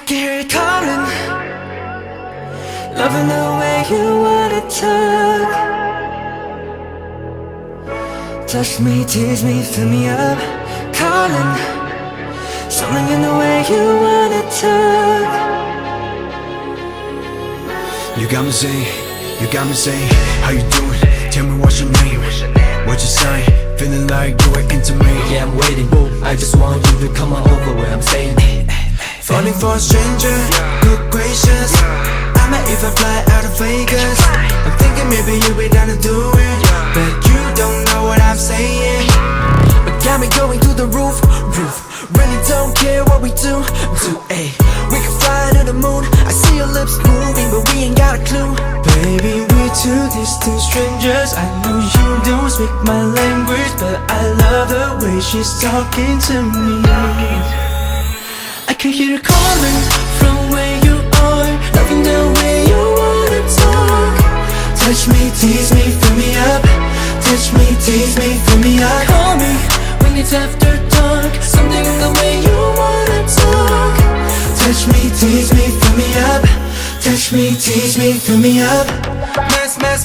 can hear it calling, loving the way you wanna talk. Touch me, tease me, fill me up, calling, something in the way you wanna talk. You got me saying, how you doing? Tell me what's your name, what's your sign? Feeling like you are into me. Yeah, I'm waiting, I just want you to come on over where I'm staying. Falling for a stranger, good gracious, I might even fly out of Vegas. I'm thinking maybe you'll be down to do it, but you don't know what I'm saying. But got me going through the roof. Really don't care what we do, ayy. We can fly to the moon. I see your lips moving, but we ain't got a clue. Baby, we're two distant strangers. I know you don't speak my language, but I love the way she's talking to me. I can hear it calling from where you are, loving the way you wanna talk. Touch me, tease me, fill me up. Touch me, tease me, fill me up. Call me when it's after dark, something in the way you wanna talk. Touch me, tease me, fill me up. Touch me, tease me, fill me up.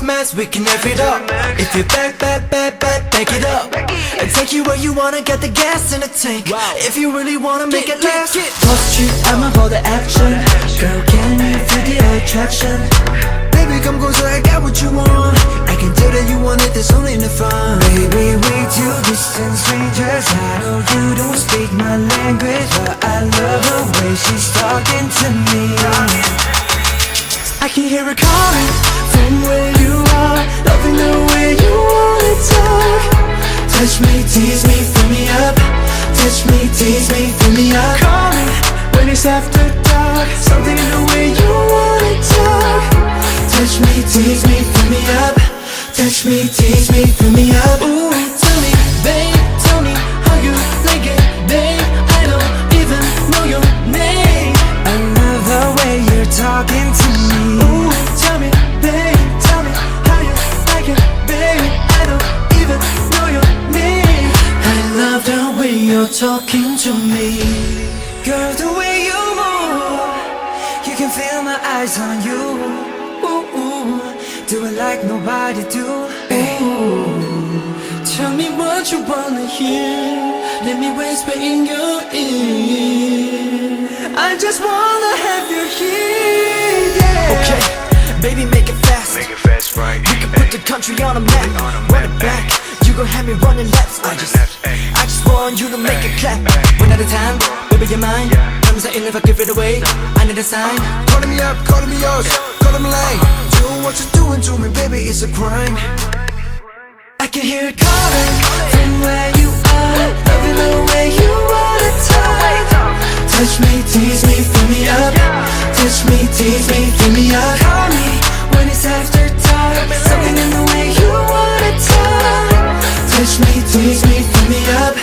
Mess, we can F it up. If you back it up, and take you where you wanna, get the gas in the tank. If you really wanna make it last, Post you, I'm about the action. Girl, can you feel the attraction? baby, come closer, I got what you want. I can tell that you want it, there's only in the fun. Baby, we two distant strangers. I know you don't speak my language, but I love the way she's talking to me. I can hear her calling from where you are, loving the way you wanna talk. Touch me, tease me, fill me up. Touch me, tease me, fill me up. Call me when it's after dark, something in the way you wanna talk. Touch me, tease me, fill me up. Touch me, tease me, fill me up. Ooh, tell me, babe, tell me how you like it, babe. I don't even know your name. I love the way you're talking to me. Ooh, tell me, babe, tell me how you like it, babe. I don't even know your name. I love the way you're talking to me. Girl, the way you move, you can feel my eyes on you. Ooh, do it like nobody do. Tell me what you wanna hear, let me whisper in your ear. I just wanna have you here, yeah. Okay, baby, make it fast. Right. We can put the country on a map. Run it back, you gon' have me running laps. I just want you to make it clap. One at a time, baby, you're mine. Promise that if I give it away, I need a sign. Calling me up, calling me yours, calling me late. Doing what you're doing to me, baby, it's a crime. I can hear it calling from where you are, loving the way you wanna talk. Touch me, tease me, fill me up. Touch me, tease me, fill me up. Call me when it's after dark, something in the way you wanna talk. Touch me, tease me, fill me up.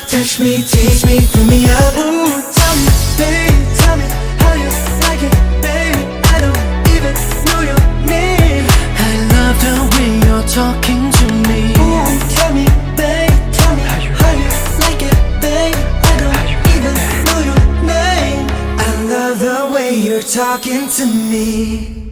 Touch me, tease me, fill me up. Ooh, tell me, babe, tell me how you like it, babe. I don't even know your name. I love the way you're talking to me. Ooh, tell me, babe, tell me how you like it, babe. I don't even know your name. I love the way you're talking to me.